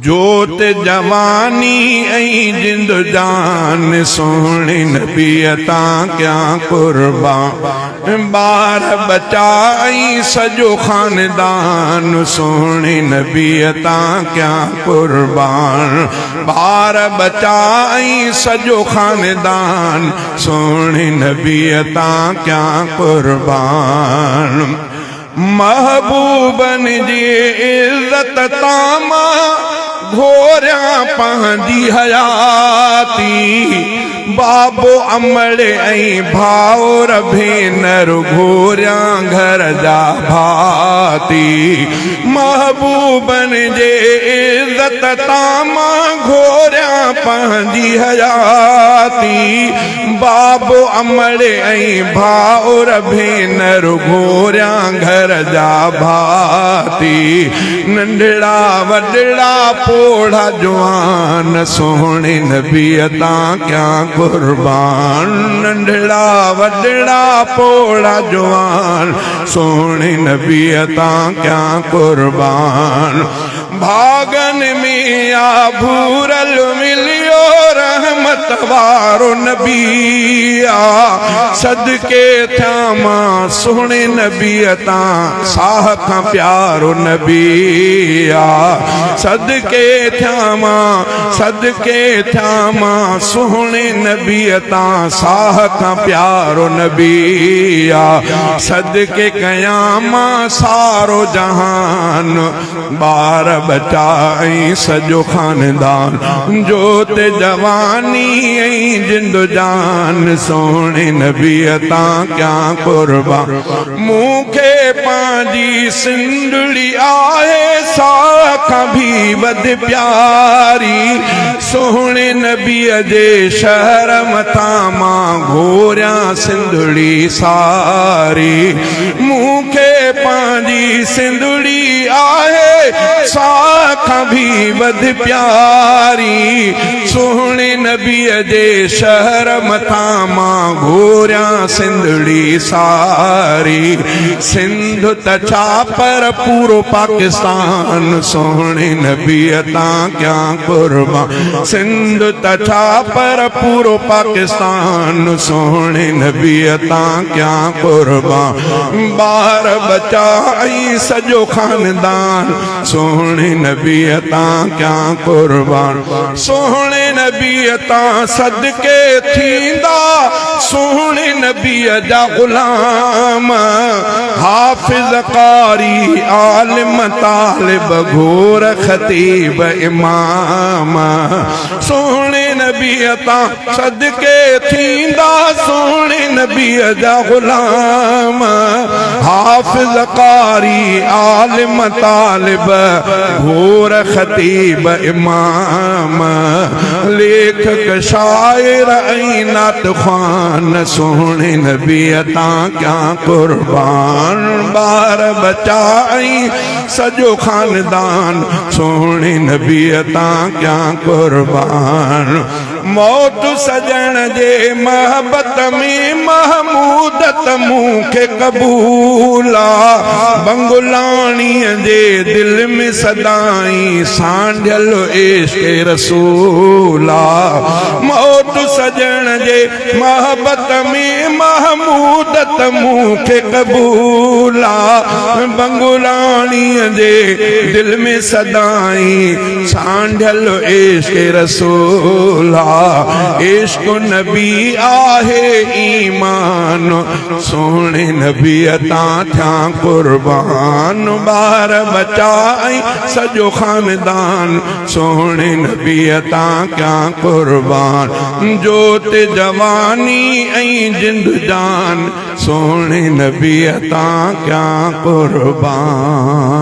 जोत जवानी ऐं जिंद जान सोहणे नबी अता क्या कुर्बान बार बचा ऐं सजो खानदान सोहणे नबी अता क्या कुर्बान बार बचा ऐं सजो खानदान सोहणे नबी अता क्या कुर्बान महबूबन जी इज्जत तामा घोरिया पंहिंजी हयाती बाबो अमड़े ऐं भाउर भेनर घोरिया घर जा भाती महबूबन जे इज्जत तामा घोरिया पंहिंजी हयाती बाबो अमड़े ऐं भाउर भेनर घोरिया घर जा भाती नंढड़ा वॾड़ा पोढ़ा जवान सोहणे नबी अता क्या कुर्बान नंढड़ा वॾड़ा पोढ़ा जवान सोहणे नबी अता क्या कुर्बान भागन में आभूरल मिलियो रहमत वारो नबी आ सदके थिया मां सोहणे नबी अता साह खां प्यारो नबी आ सदके थिया मां सोहणे नबी अता साह खां प्यारो नबी आ सदके कयां मां सारो जहान बार बचा ऐं सजो खानदान जोत जवानी ऐं जिंद जान सोहणे नबी अता क्या कुर्बान मूंखे पंहिंजी सिंधड़ी आहे साख भी वध प्यारी सोहणे नबीअ जे शहर मथा मां घोरिया सिंधड़ी सारी मूंखे पंहिंजी सिंधड़ी आहे साख भी वध प्यारी सोहणे नबीअ जे शहर मथा मां घोरिया सिंधड़ी सारी सिंध त छा पर पूरो पाकिस्तान सोहणे नबी अता क्या कुर्बान सिंध त छा पर पूरो पाकिस्तान सोहणे नबी अता क्या कुर्बान बार बचा ऐं सजो खानदान सोहणे नबी अता क्या कुर्बान सोहणे नबी अता सदके थींदा सोहणे नबीअ जा गुलाम हाफिज़ कारी आलिम तालिब घोर खतीब इमाम सोहणे नबी अता सदके थींदा सोहणे नबीअ जा गुलाम हाफिज़ कारी आलिम तालिब घोर खतीब इमाम लेखक शायर ऐं नात ख़्वान सोहणे नबी अता क्या कुर्बान बार बचा ऐं सजो खानदान सोहणे नबी अता क्या कुर्बान मौत सजण जे महबत में महमूदत मूंखे कबूला बंगुलाणीअ जे दिल में सदाई सांढियल इश्क़ रसूला मौत सजण जे महबत में महमूदत मूंखे कबूला बंगुलाणीअ जे दिल में सदाई सांढियल इश्क़ रसूला इश्क़ नबी आहे ईमान सोहणे नबी अता थिया कुर्बान बार बचा ऐं सजो खानदान सोहणे नबी अता क्या कुर्बान जोत जवानी ऐं जिंद जान सोहणे नबी अता क्या कुर्बान।